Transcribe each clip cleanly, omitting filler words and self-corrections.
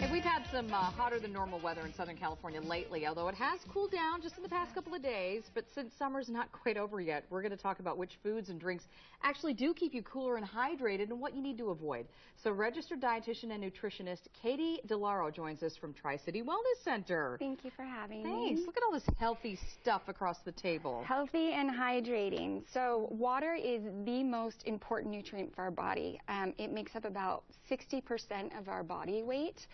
Hey, we've had some hotter than normal weather in Southern California lately, although it has cooled down just in the past couple of days. But since summer's not quite over yet, we're going to talk about which foods and drinks actually do keep you cooler and hydrated and what you need to avoid. So registered dietitian and nutritionist Katie Lauro joins us from Tri-City Wellness Center. Thank you for having me. Thanks. Look at all this healthy stuff across the table. Healthy and hydrating. So water is the most important nutrient for our body. It makes up about 60% of our body weight.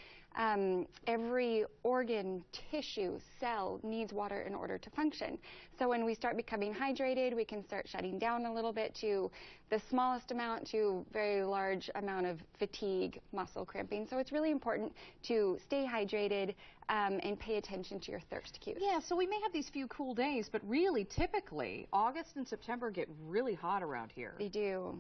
Every organ, tissue, cell needs water in order to function. So when we start becoming hydrated, we can start shutting down a little bit to the smallest amount to very large amount of fatigue, muscle cramping. So it's really important to stay hydrated and pay attention to your thirst cues. Yeah, so we may have these few cool days, but really, typically, August and September get really hot around here. They do.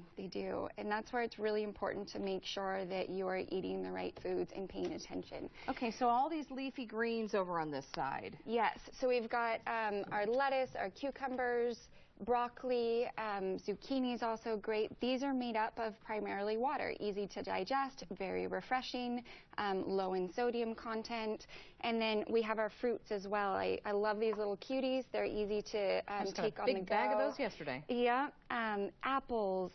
And that's where it's really important to make sure that you are eating the right foods and paying attention. Okay, so all these leafy greens over on this side. Yes, so we've got our lettuce, our cucumbers, broccoli, zucchini is also great. These are made up of primarily water, easy to digest, very refreshing, low in sodium content. And then we have our fruits as well. I love these little cuties. They're easy to take on the go. Big bag of those yesterday. Yeah, apples.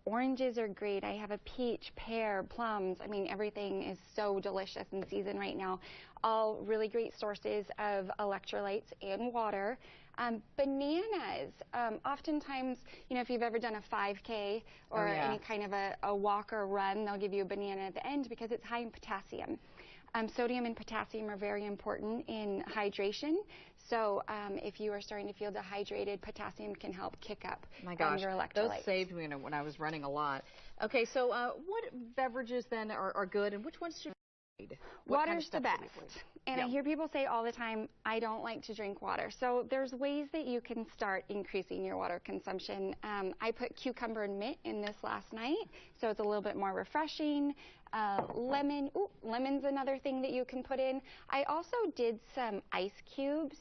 Oranges are great. I have a peach, pear, plums. I mean, everything is so delicious in season right now. All really great sources of electrolytes and water. Bananas. Oftentimes, you know, if you've ever done a 5K or any kind of a walk or run, they'll give you a banana at the end because it's high in potassium. Sodium and potassium are very important in hydration. So if you are starting to feel dehydrated, potassium can help kick up your electrolytes. Those saved me when I was running a lot. Okay, so what beverages then are good, and which ones should we avoid? Water's the best. And I hear people say all the time, I don't like to drink water. So there's ways that you can start increasing your water consumption. I put cucumber and mint in this last night, so it's a little bit more refreshing. Lemon, lemon's another thing that you can put in. I also did some ice cubes,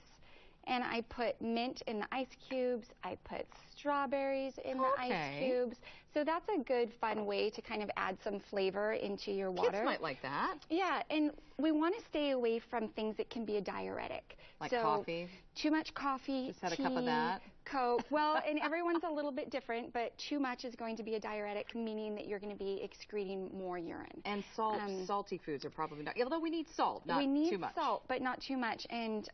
and I put mint in the ice cubes. I put strawberries in the ice cubes. So that's a good, fun way to kind of add some flavor into your water. Kids might like that. Yeah, and we want to stay away from things that can be a diuretic. Like coffee? Too much coffee, just had a cup of that. Coke. Well, and everyone's a little bit different, but too much is going to be a diuretic, meaning that you're going to be excreting more urine. And salty foods are probably not, although we need salt, not too much. We need salt, but not too much. And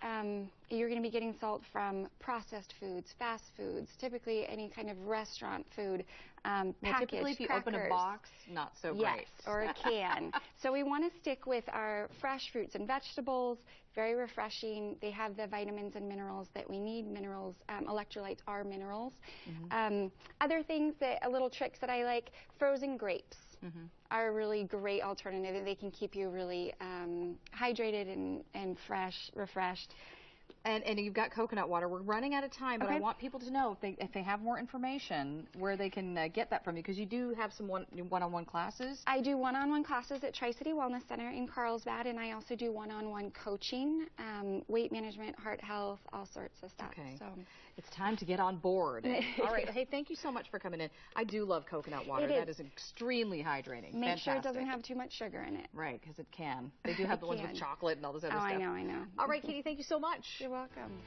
you're going to be getting salt from processed foods, fast foods, typically any kind of restaurant food, packaged typically if you crackers. open a box, not so great. Yes, or a can. So we want to stick with our fresh fruits and vegetables, very refreshing. They have the vitamins and minerals that we need. Minerals, electrolytes are minerals. Other things, little tricks that I like, frozen grapes are a really great alternative. They can keep you really hydrated and fresh, refreshed. And you've got coconut water. We're running out of time, but I want people to know if they have more information where they can get that from you, because you do have some one-on-one classes. I do one-on-one classes at Tri-City Wellness Center in Carlsbad, and I also do one-on-one coaching, weight management, heart health, all sorts of stuff. Okay. So it's time to get on board. All right. Hey, thank you so much for coming in. I do love coconut water. That is extremely hydrating. Make sure it doesn't have too much sugar in it. Right, because it can. They do have the ones with chocolate and all this other stuff. I know. All right, Katie, thank you so much. You're welcome.